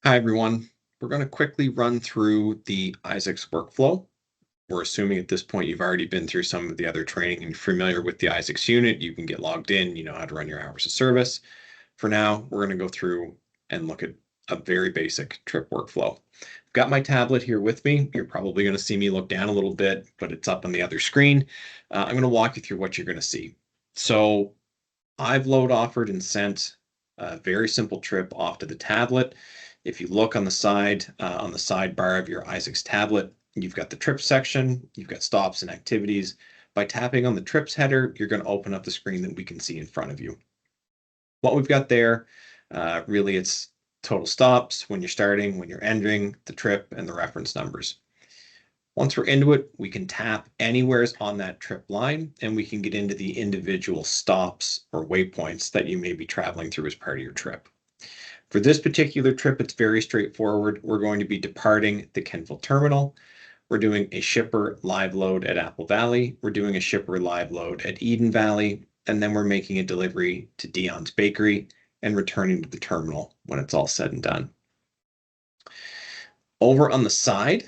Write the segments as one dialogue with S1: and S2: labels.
S1: Hi, everyone. We're going to quickly run through the Isaacs workflow. We're assuming at this point you've already been through some of the other training and you're familiar with the Isaacs unit. You can get logged in, you know how to run your hours of service. For now, we're going to go through and look at a very basic trip workflow. I've got my tablet here with me. You're probably going to see me look down a little bit, but it's up on the other screen. I'm going to walk you through what you're going to see. So I've load offered and sent a very simple trip off to the tablet. If you look on the sidebar of your Isaacs tablet, you've got the trip section, you've got stops and activities. By tapping on the trips header, you're going to open up the screen that we can see in front of you. What we've got there, really it's total stops, when you're starting, when you're ending the trip, and the reference numbers. Once we're into it, we can tap anywhere on that trip line and we can get into the individual stops or waypoints that you may be traveling through as part of your trip. For this particular trip, it's very straightforward. We're going to be departing the Kentville terminal. We're doing a shipper live load at Apple Valley. We're doing a shipper live load at Eden Valley. And then we're making a delivery to Dion's Bakery and returning to the terminal when it's all said and done. Over on the side,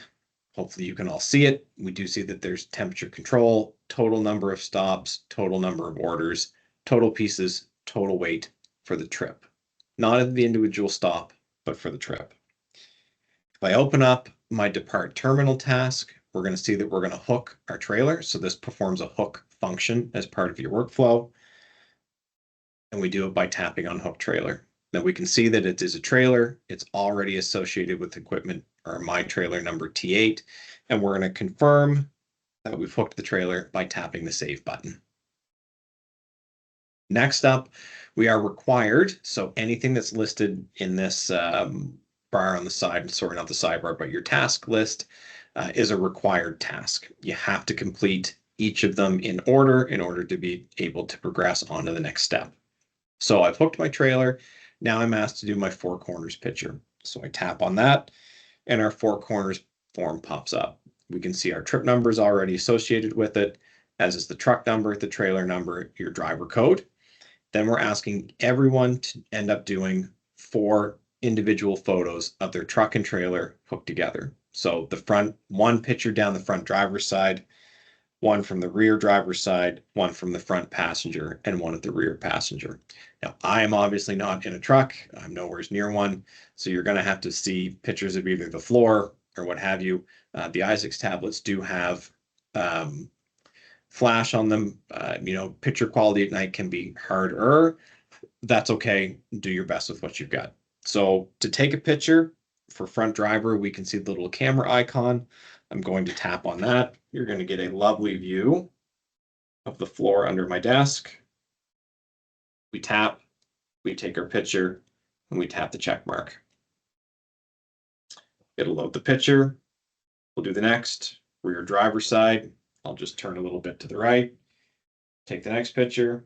S1: hopefully you can all see it. We do see that there's temperature control, total number of stops, total number of orders, total pieces, total weight for the trip. Not of the individual stop, but for the trip. If I open up my depart terminal task, we're going to see that we're going to hook our trailer. So this performs a hook function as part of your workflow. And we do it by tapping on hook trailer. Now we can see that it is a trailer. It's already associated with equipment or my trailer number T8. And we're going to confirm that we've hooked the trailer by tapping the save button. Next up, we are required, so anything that's listed in this bar on the side, sorry, not the sidebar, but your task list is a required task. You have to complete each of them in order to be able to progress on to the next step. So I've hooked my trailer. Now I'm asked to do my four corners picture. So I tap on that and our four corners form pops up. We can see our trip number is already associated with it, as is the truck number, the trailer number, your driver code. Then we're asking everyone to end up doing 4 individual photos of their truck and trailer hooked together. So the front, one picture down the front driver's side, one from the rear driver's side, one from the front passenger, and one at the rear passenger. Now, I am obviously not in a truck. I'm nowhere near one. So you're going to have to see pictures of either the floor or what have you. The Isaacs tablets do have flash on them. Picture quality at night can be harder. That's okay. Do your best with what you've got. So to take a picture for front driver, we can see the little camera icon. I'm going to tap on that. You're going to get a lovely view of the floor under my desk. We tap, we take our picture, and we tap the check mark. It'll load the picture. We'll do the next. Rear driver side. I'll just turn a little bit to the right. Take the next picture.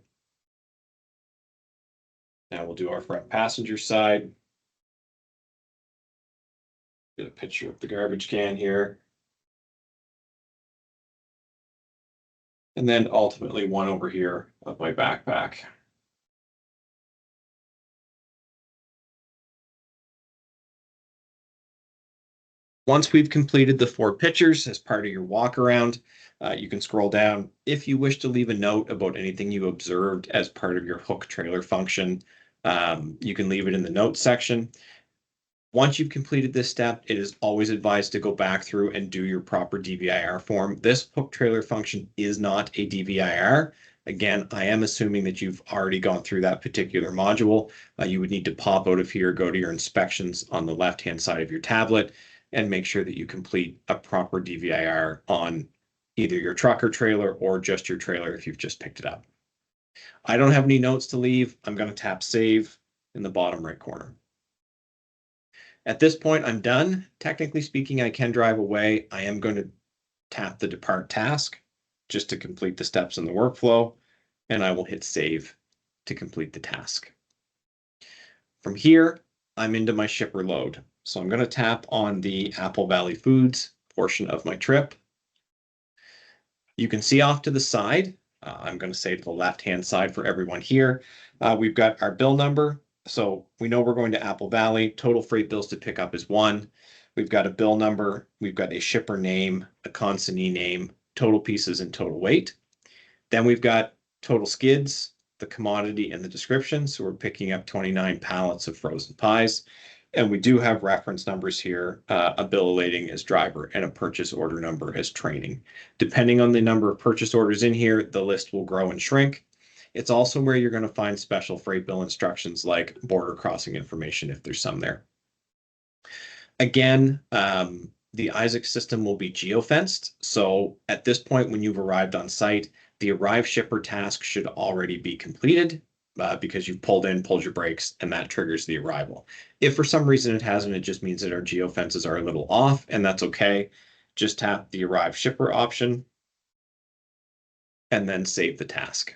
S1: Now we'll do our front passenger side. Get a picture of the garbage can here. And then ultimately one over here of my backpack. Once we've completed the 4 pictures as part of your walk around, you can scroll down. If you wish to leave a note about anything you observed as part of your hook trailer function, you can leave it in the notes section. Once you've completed this step, it is always advised to go back through and do your proper DVIR form. This hook trailer function is not a DVIR. Again, I am assuming that you've already gone through that particular module. You would need to pop out of here, go to your inspections on the left-hand side of your tablet, and make sure that you complete a proper DVIR on either your truck or trailer or just your trailer if you've just picked it up. I don't have any notes to leave. I'm going to tap save in the bottom right corner. At this point, I'm done. Technically speaking, I can drive away. I am going to tap the depart task just to complete the steps in the workflow, and I will hit save to complete the task. From here, I'm into my shipper load. So I'm going to tap on the Apple Valley Foods portion of my trip. You can see off to the side, I'm going to say to the left-hand side for everyone here, we've got our bill number, So we know we're going to Apple Valley. Total freight bills to pick up is 1. We've got a bill number. We've got a shipper name, a consignee name, total pieces, and total weight. Then we've got total skids, the commodity, and the description. So we're picking up 29 pallets of frozen pies. And we do have reference numbers here, a bill of lading as driver and a purchase order number as training. Depending on the number of purchase orders in here, the list will grow and shrink. It's also where you're going to find special freight bill instructions like border crossing information if there's some there. Again, the Isaac system will be geofenced. So at this point, when you've arrived on site, the arrive shipper task should already be completed because you've pulled your brakes, and that triggers the arrival. If for some reason it hasn't, it just means that our geofences are a little off, and that's okay. Just tap the arrive shipper option and then save the task.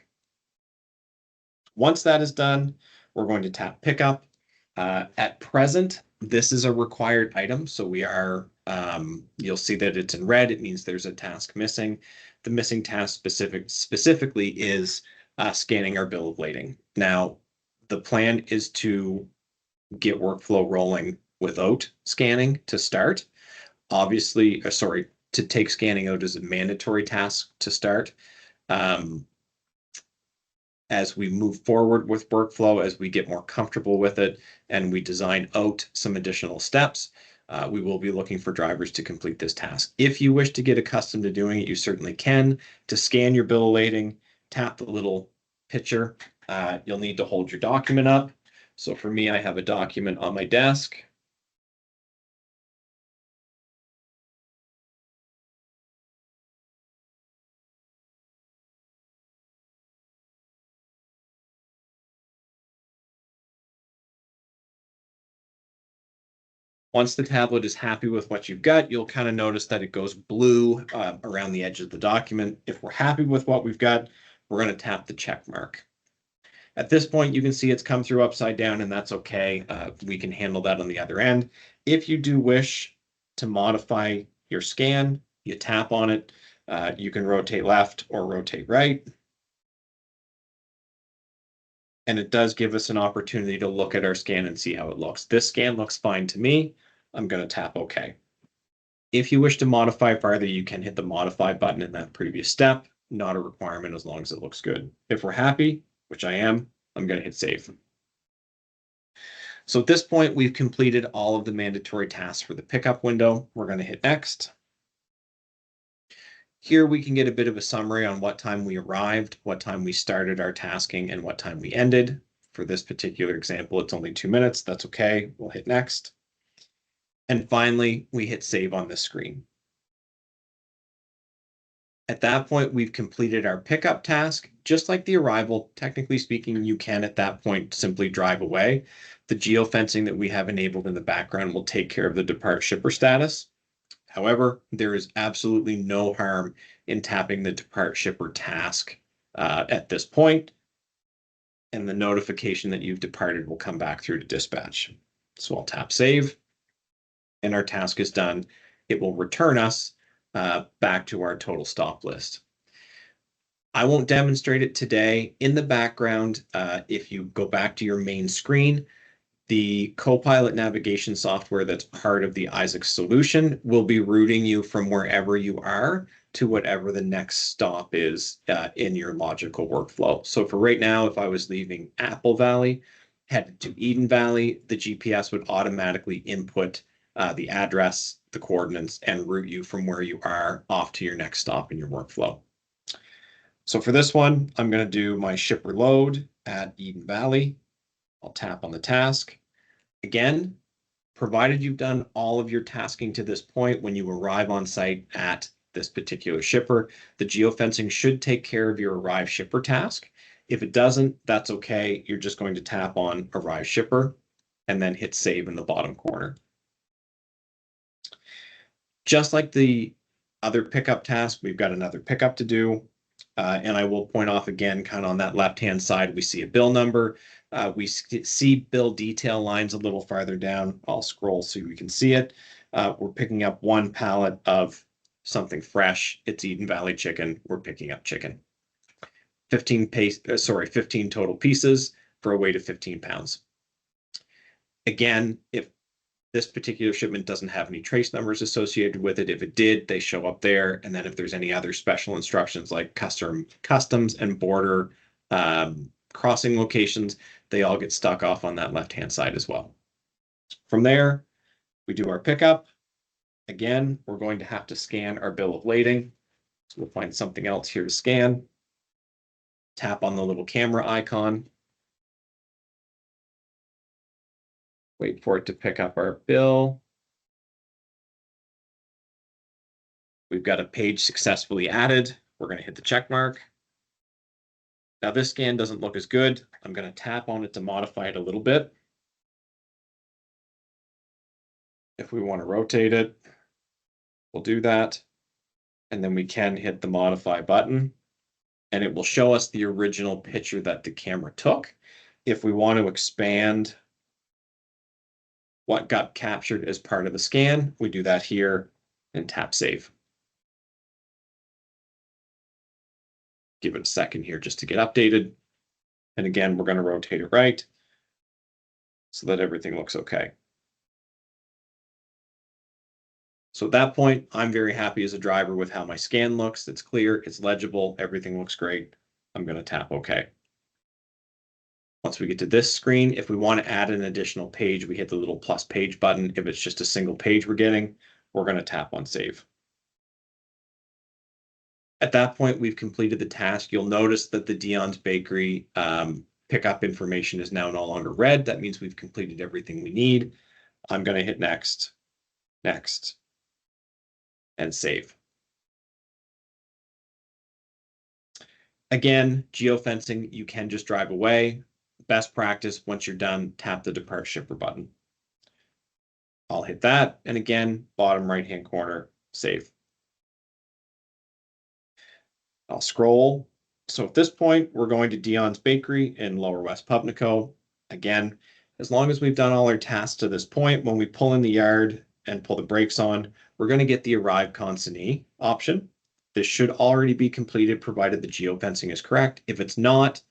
S1: Once that is done, we're going to tap pickup. At present, this is a required item, so we are, you'll see that it's in red. It means there's a task missing. The missing task specifically is scanning our bill of lading. Now, the plan is to get workflow rolling without scanning to start. Obviously, to take scanning out as a mandatory task to start. As we move forward with workflow, as we get more comfortable with it, and we design out some additional steps, we will be looking for drivers to complete this task. If you wish to get accustomed to doing it, you certainly can. To scan your bill of lading, tap the little picture. You'll need to hold your document up. So for me, I have a document on my desk. Once the tablet is happy with what you've got, you'll kind of notice that it goes blue around the edge of the document. If we're happy with what we've got, we're going to tap the check mark. At this point, you can see it's come through upside down, and that's okay. We can handle that on the other end. If you do wish to modify your scan, you tap on it. You can rotate left or rotate right. And it does give us an opportunity to look at our scan and see how it looks. This scan looks fine to me. I'm going to tap OK. If you wish to modify farther, you can hit the modify button in that previous step. Not a requirement as long as it looks good. If we're happy, which I am, I'm going to hit save. So at this point, we've completed all of the mandatory tasks for the pickup window. We're going to hit next. Here we can get a bit of a summary on what time we arrived, what time we started our tasking, and what time we ended. For this particular example, it's only 2 minutes. That's okay. We'll hit next. And finally, we hit save on this screen. At that point, we've completed our pickup task. Just like the arrival, technically speaking, you can at that point simply drive away. The geofencing that we have enabled in the background will take care of the depart shipper status. However, there is absolutely no harm in tapping the depart shipper task at this point, and the notification that you've departed will come back through to dispatch. So I'll tap save, and our task is done. It will return us back to our total stop list. I won't demonstrate it today. In the background, if you go back to your main screen, the Copilot navigation software that's part of the Isaac solution will be routing you from wherever you are to whatever the next stop is in your logical workflow. So for right now, if I was leaving Apple Valley, headed to Eden Valley, the GPS would automatically input the address, the coordinates, and route you from where you are off to your next stop in your workflow. So for this one, I'm going to do my shipper load at Eden Valley. I'll tap on the task. Again, provided you've done all of your tasking to this point, when you arrive on site at this particular shipper, the geofencing should take care of your arrive shipper task. If it doesn't, that's okay. You're just going to tap on arrive shipper and then hit save in the bottom corner. Just like the other pickup task, we've got another pickup to do. And I will point off again, kind of on that left-hand side, we see a bill number. We see bill detail lines a little farther down. I'll scroll so we can see it. We're picking up 1 pallet of something fresh. It's Eden Valley chicken. We're picking up chicken. 15 total pieces for a weight of 15 pounds. Again, if this particular shipment doesn't have any trace numbers associated with it, if it did, they show up there. And then if there's any other special instructions like customs and border crossing locations, they all get stuck off on that left-hand side as well. From there, we do our pickup. Again, we're going to have to scan our bill of lading. So we'll find something else here to scan. Tap on the little camera icon. Wait for it to pick up our bill. We've got a page successfully added. We're going to hit the check mark. Now this scan doesn't look as good. I'm going to tap on it to modify it a little bit. If we want to rotate it, we'll do that. And then we can hit the modify button and it will show us the original picture that the camera took. If we want to expand what got captured as part of the scan, we do that here and tap save. Give it a second here just to get updated. And again, we're going to rotate it right so that everything looks okay. So at that point, I'm very happy as a driver with how my scan looks. It's clear, it's legible, everything looks great. I'm going to tap OK. Once we get to this screen, if we want to add an additional page, we hit the little plus page button. If it's just a single page we're getting, we're going to tap on save. At that point, we've completed the task. You'll notice that the Dion's Bakery pickup information is now no longer red. That means we've completed everything we need. I'm going to hit next, next, and save. Again, geofencing, you can just drive away. Best practice, once you're done, tap the Depart Shipper button. I'll hit that, and again, bottom right-hand corner, save. I'll scroll. So at this point, we're going to Dion's Bakery in Lower West Pubnico. Again, as long as we've done all our tasks to this point, when we pull in the yard and pull the brakes on, we're going to get the Arrive Consignee option. This should already be completed, provided the geofencing is correct. If it's not,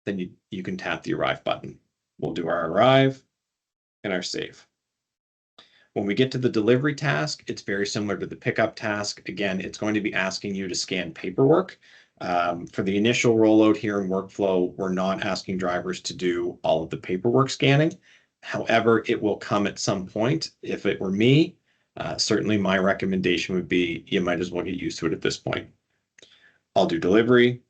S1: then you can tap the Arrive button. We'll do our Arrive and our save. When we get to the delivery task, it's very similar to the pickup task. Again, it's going to be asking you to scan paperwork. For the initial rollout here in workflow, we're not asking drivers to do all of the paperwork scanning. However, it will come at some point. If it were me, certainly my recommendation would be you might as well get used to it at this point. I'll do delivery.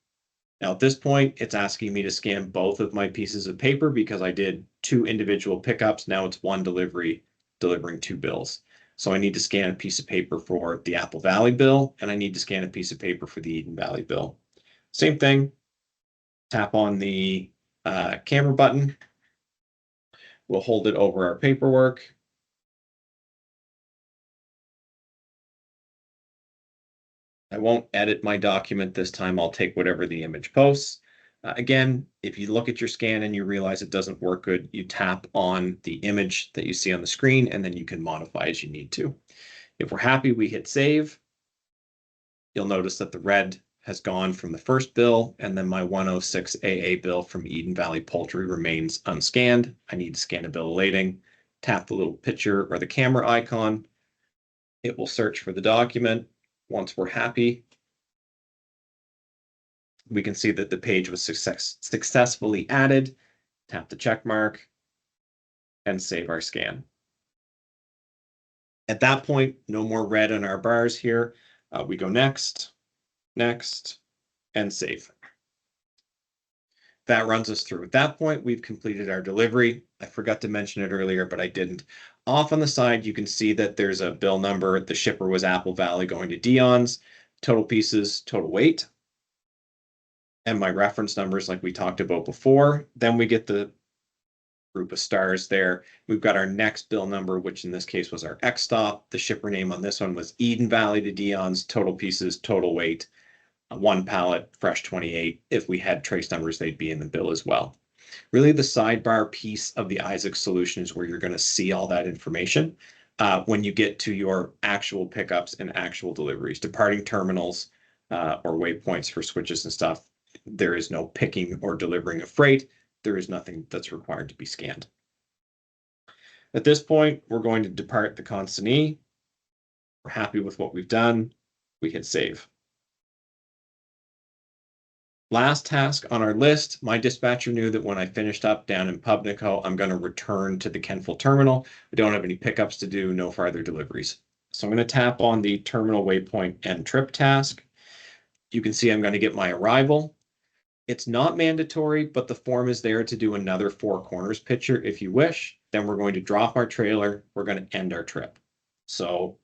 S1: Now at this point, it's asking me to scan both of my pieces of paper because I did 2 individual pickups. Now it's 1 delivery, delivering 2 bills. So I need to scan a piece of paper for the Apple Valley bill, and I need to scan a piece of paper for the Eden Valley bill. Same thing, tap on the camera button. We'll hold it over our paperwork. I won't edit my document this time. I'll take whatever the image posts. Again, if you look at your scan and you realize it doesn't work good, you tap on the image that you see on the screen, and then you can modify as you need to. If we're happy, we hit save. You'll notice that the red has gone from the first bill, and then my 106 AA bill from Eden Valley Poultry remains unscanned. I need to scan a bill of lading. Tap the little picture or the camera icon. It will search for the document. Once we're happy, we can see that the page was successfully added. Tap the check mark and save our scan. At that point, no more red on our bars here. We go next, next, and save. That runs us through. At that point, we've completed our delivery. I forgot to mention it earlier, but I didn't. Off on the side, you can see that there's a bill number. The shipper was Apple Valley going to Dion's. Total pieces, total weight. And my reference numbers like we talked about before. Then we get the group of stars there. We've got our next bill number, which in this case was our X stop. The shipper name on this one was Eden Valley to Dion's. Total pieces, total weight. 1 pallet, fresh 28. If we had trace numbers, they'd be in the bill as well. Really, the sidebar piece of the Isaac solution is where you're going to see all that information when you get to your actual pickups and actual deliveries. Departing terminals or waypoints for switches and stuff, there is no picking or delivering of freight. There is nothing that's required to be scanned. At this point, we're going to depart the consignee. We're happy with what we've done. We hit save. Last task on our list, my dispatcher knew that when I finished up down in Pubnico, I'm going to return to the Kentville terminal. I don't have any pickups to do, no farther deliveries. So I'm going to tap on the terminal waypoint and trip task. You can see I'm going to get my arrival. It's not mandatory, but the form is there to do another Four Corners picture if you wish. Then we're going to drop our trailer. We're going to end our trip. So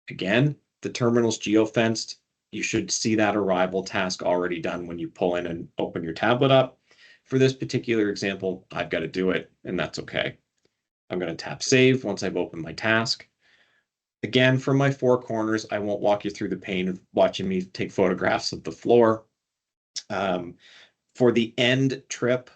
S1: again, the terminal's geofenced. You should see that arrival task already done when you pull in and open your tablet up. For this particular example, I've got to do it, and that's okay. I'm going to tap save once I've opened my task. Again, from my Four Corners, I won't walk you through the pain of watching me take photographs of the floor. For the end trip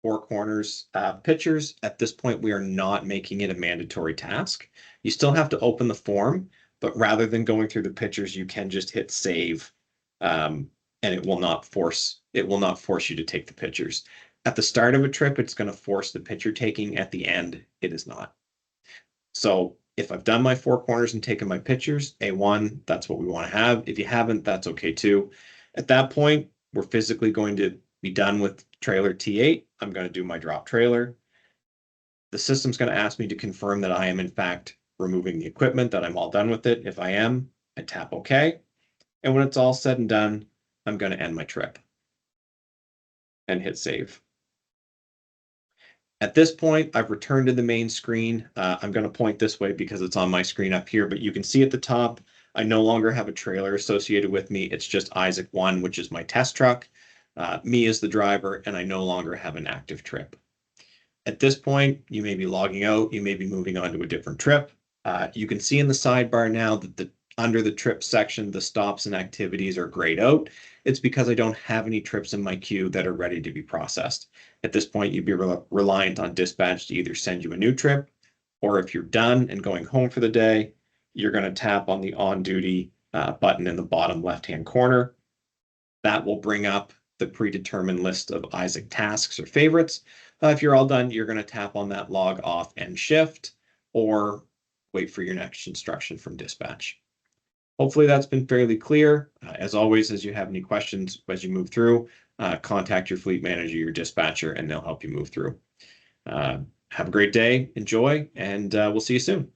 S1: Four Corners pictures, at this point, we are not making it a mandatory task. You still have to open the form, but rather than going through the pictures, you can just hit save, and it will not force you to take the pictures. At the start of a trip, it's going to force the picture taking. At the end, it is not. So if I've done my Four Corners and taken my pictures, A1, that's what we want to have. If you haven't, that's okay too. At that point, we're physically going to be done with trailer T8. I'm going to do my drop trailer. The system's going to ask me to confirm that I am in fact removing the equipment, that I'm all done with it. If I am, I tap OK. And when it's all said and done, I'm going to end my trip and hit save. At this point, I've returned to the main screen. I'm going to point this way because it's on my screen up here, but you can see at the top, I no longer have a trailer associated with me. It's just Isaac 1, which is my test truck, me as the driver, and I no longer have an active trip. At this point, you may be logging out. You may be moving on to a different trip. You can see in the sidebar now that under the trip section, the stops and activities are grayed out. It's because I don't have any trips in my queue that are ready to be processed. At this point, you'd be reliant on dispatch to either send you a new trip, or if you're done and going home for the day, you're going to tap on the on duty button in the bottom left-hand corner. That will bring up the predetermined list of Isaac tasks or favorites. If you're all done, you're going to tap on that log off and shift, or wait for your next instruction from dispatch. Hopefully that's been fairly clear. As always, as you have any questions as you move through, contact your fleet manager, your dispatcher, and they'll help you move through. Have a great day, enjoy, and we'll see you soon.